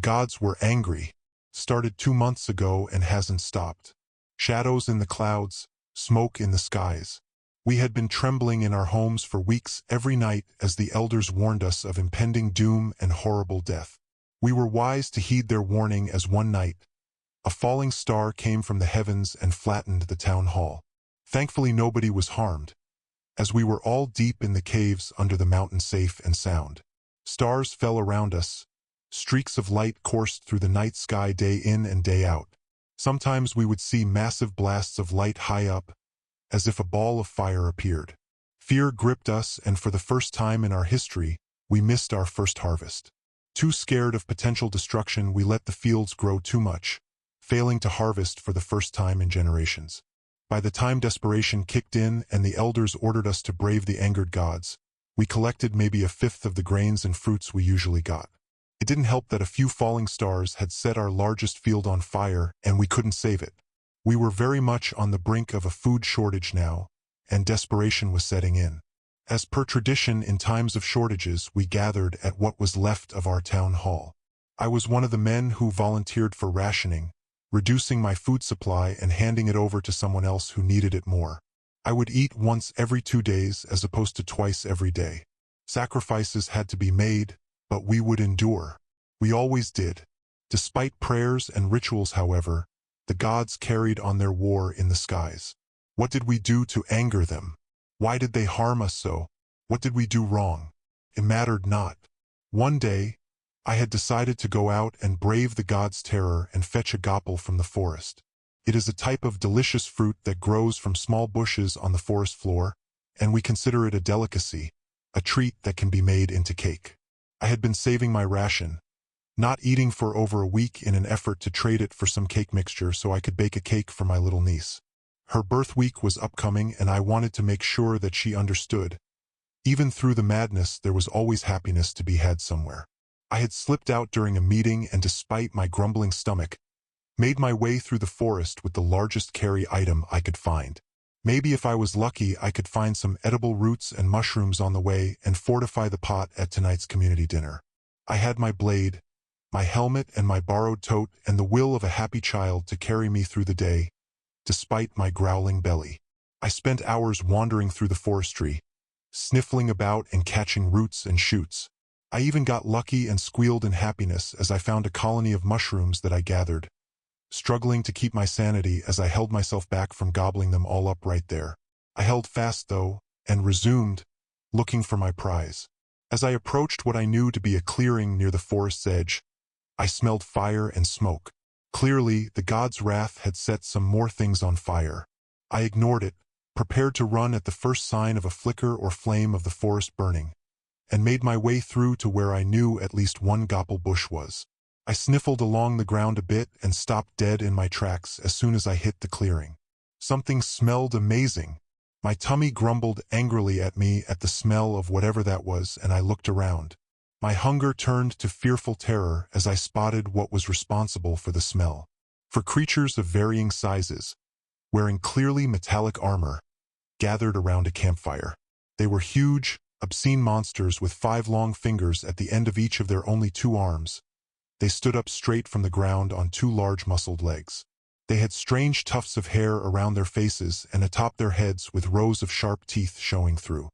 gods were angry. Started 2 months ago and hasn't stopped. Shadows in the clouds, smoke in the skies. We had been trembling in our homes for weeks every night as the elders warned us of impending doom and horrible death. We were wise to heed their warning as one night, a falling star came from the heavens and flattened the town hall. Thankfully nobody was harmed, as we were all deep in the caves under the mountain safe and sound. Stars fell around us. Streaks of light coursed through the night sky day in and day out. Sometimes we would see massive blasts of light high up, as if a ball of fire appeared. Fear gripped us, and for the first time in our history, we missed our first harvest. Too scared of potential destruction, we let the fields grow too much, failing to harvest for the first time in generations. By the time desperation kicked in and the elders ordered us to brave the angered gods, we collected maybe a fifth of the grains and fruits we usually got. It didn't help that a few falling stars had set our largest field on fire and we couldn't save it. We were very much on the brink of a food shortage now, and desperation was setting in. As per tradition in times of shortages, we gathered at what was left of our town hall. I was one of the men who volunteered for rationing, reducing my food supply and handing it over to someone else who needed it more. I would eat once every 2 days as opposed to twice every day. Sacrifices had to be made, but we would endure. We always did. Despite prayers and rituals, however, the gods carried on their war in the skies. What did we do to anger them? Why did they harm us so? What did we do wrong? It mattered not. One day, I had decided to go out and brave the gods' terror and fetch a gopal from the forest. It is a type of delicious fruit that grows from small bushes on the forest floor, and we consider it a delicacy, a treat that can be made into cake. I had been saving my ration, not eating for over a week in an effort to trade it for some cake mixture so I could bake a cake for my little niece. Her birth week was upcoming and I wanted to make sure that she understood. Even through the madness, there was always happiness to be had somewhere. I had slipped out during a meeting and, despite my grumbling stomach, made my way through the forest with the largest carry item I could find. Maybe if I was lucky, I could find some edible roots and mushrooms on the way and fortify the pot at tonight's community dinner. I had my blade, my helmet, and my borrowed tote, and the will of a happy child to carry me through the day, despite my growling belly. I spent hours wandering through the forestry, sniffling about and catching roots and shoots. I even got lucky and squealed in happiness as I found a colony of mushrooms that I gathered, struggling to keep my sanity as I held myself back from gobbling them all up right there. I held fast, though, and resumed, looking for my prize. As I approached what I knew to be a clearing near the forest's edge, I smelled fire and smoke. Clearly, the god's wrath had set some more things on fire. I ignored it, prepared to run at the first sign of a flicker or flame of the forest burning, and made my way through to where I knew at least one gopal bush was. I sniffled along the ground a bit and stopped dead in my tracks as soon as I hit the clearing. Something smelled amazing. My tummy grumbled angrily at me at the smell of whatever that was, and I looked around. My hunger turned to fearful terror as I spotted what was responsible for the smell. For creatures of varying sizes, wearing clearly metallic armor, gathered around a campfire. They were huge, obscene monsters with 5 long fingers at the end of each of their only 2 arms. They stood up straight from the ground on 2 large muscled legs. They had strange tufts of hair around their faces and atop their heads with rows of sharp teeth showing through.